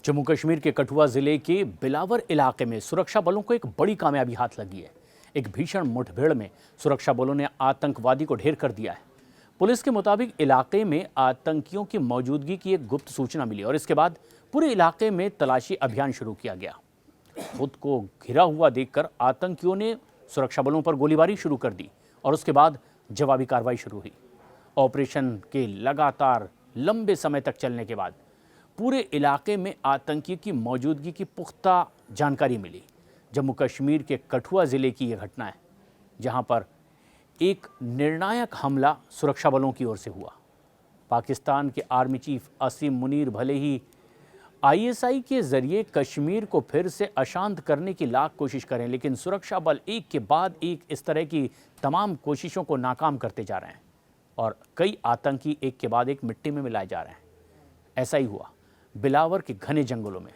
जम्मू कश्मीर के कठुआ जिले के बिलावर इलाके में सुरक्षा बलों को एक बड़ी कामयाबी हाथ लगी है। एक भीषण मुठभेड़ में सुरक्षा बलों ने आतंकवादी को ढेर कर दिया है। पुलिस के मुताबिक इलाके में आतंकियों की मौजूदगी की एक गुप्त सूचना मिली और इसके बाद पूरे इलाके में तलाशी अभियान शुरू किया गया। खुद को घिरा हुआ देखकर आतंकियों ने सुरक्षा बलों पर गोलीबारी शुरू कर दी और उसके बाद जवाबी कार्रवाई शुरू हुई। ऑपरेशन के लगातार लंबे समय तक चलने के बाद पूरे इलाके में आतंकी की मौजूदगी की पुख्ता जानकारी मिली। जम्मू कश्मीर के कठुआ जिले की यह घटना है, जहां पर एक निर्णायक हमला सुरक्षा बलों की ओर से हुआ। पाकिस्तान के आर्मी चीफ असीम मुनीर भले ही आईएसआई के जरिए कश्मीर को फिर से अशांत करने की लाख कोशिश करें, लेकिन सुरक्षा बल एक के बाद एक इस तरह की तमाम कोशिशों को नाकाम करते जा रहे हैं और कई आतंकी एक के बाद एक मिट्टी में मिलाए जा रहे हैं। ऐसा ही हुआ बिलावर के घने जंगलों में,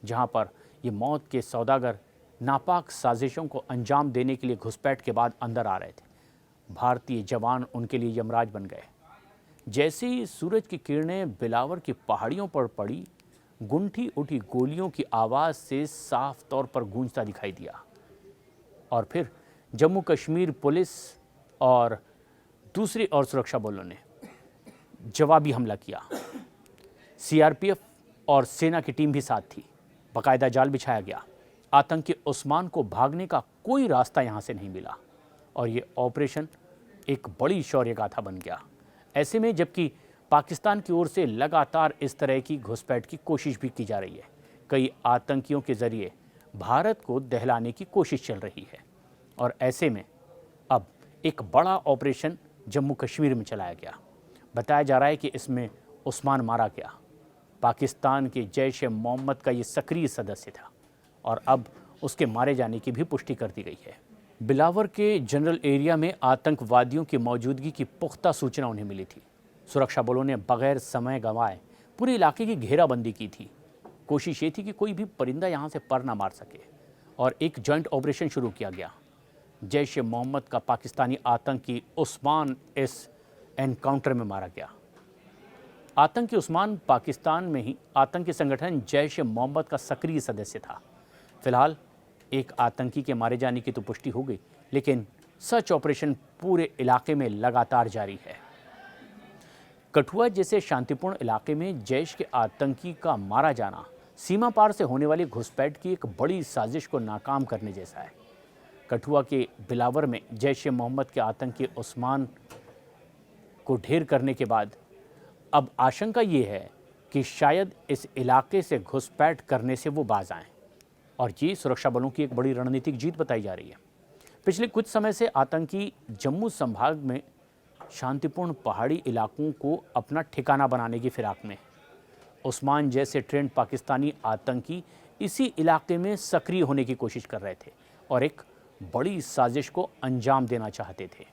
जहां पर ये मौत के सौदागर नापाक साजिशों को अंजाम देने के लिए घुसपैठ के बाद अंदर आ रहे थे। भारतीय जवान उनके लिए यमराज बन गए। जैसे ही सूरज की किरणें बिलावर की पहाड़ियों पर पड़ी, गुंठी उठी गोलियों की आवाज़ से साफ तौर पर गूंजता दिखाई दिया और फिर जम्मू कश्मीर पुलिस और दूसरी ओर सुरक्षा बलों ने जवाबी हमला किया। सीआरपीएफ और सेना की टीम भी साथ थी। बाकायदा जाल बिछाया गया। आतंकी उस्मान को भागने का कोई रास्ता यहां से नहीं मिला और ये ऑपरेशन एक बड़ी शौर्य गाथा बन गया। ऐसे में जबकि पाकिस्तान की ओर से लगातार इस तरह की घुसपैठ की कोशिश भी की जा रही है, कई आतंकियों के जरिए भारत को दहलाने की कोशिश चल रही है और ऐसे में अब एक बड़ा ऑपरेशन जम्मू कश्मीर में चलाया गया। बताया जा रहा है कि इसमें उस्मान मारा गया। पाकिस्तान के जैश ए मोहम्मद का ये सक्रिय सदस्य था और अब उसके मारे जाने की भी पुष्टि कर दी गई है। बिलावर के जनरल एरिया में आतंकवादियों की मौजूदगी की पुख्ता सूचना उन्हें मिली थी। सुरक्षा बलों ने बगैर समय गंवाए पूरे इलाके की घेराबंदी की थी। कोशिश ये थी कि कोई भी परिंदा यहाँ से पर ना मार सके और एक जॉइंट ऑपरेशन शुरू किया गया। जैश ए मोहम्मद का पाकिस्तानी आतंकी उस्मान इस एनकाउंटर में मारा गया। आतंकी उस्मान पाकिस्तान में ही आतंकी संगठन जैश ए मोहम्मद का सक्रिय सदस्य था। फिलहाल एक आतंकी के मारे जाने की तो पुष्टि हो गई, लेकिन सर्च ऑपरेशन पूरे इलाके में लगातार जारी है। कठुआ जैसे शांतिपूर्ण इलाके में जैश के आतंकी का मारा जाना सीमा पार से होने वाली घुसपैठ की एक बड़ी साजिश को नाकाम करने जैसा है। कठुआ के बिलावर में जैश ए मोहम्मद के आतंकी उस्मान को ढेर करने के बाद अब आशंका ये है कि शायद इस इलाके से घुसपैठ करने से वो बाज आएं और ये सुरक्षा बलों की एक बड़ी रणनीतिक जीत बताई जा रही है। पिछले कुछ समय से आतंकी जम्मू संभाग में शांतिपूर्ण पहाड़ी इलाकों को अपना ठिकाना बनाने की फिराक में। उस्मान जैसे ट्रेंड पाकिस्तानी आतंकी इसी इलाके में सक्रिय होने की कोशिश कर रहे थे और एक बड़ी साजिश को अंजाम देना चाहते थे।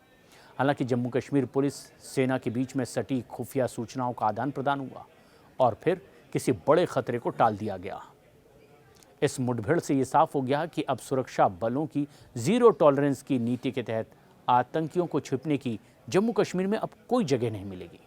हालांकि जम्मू कश्मीर पुलिस सेना के बीच में सटीक खुफिया सूचनाओं का आदान प्रदान हुआ और फिर किसी बड़े खतरे को टाल दिया गया। इस मुठभेड़ से ये साफ हो गया कि अब सुरक्षा बलों की जीरो टॉलरेंस की नीति के तहत आतंकियों को छिपने की जम्मू कश्मीर में अब कोई जगह नहीं मिलेगी।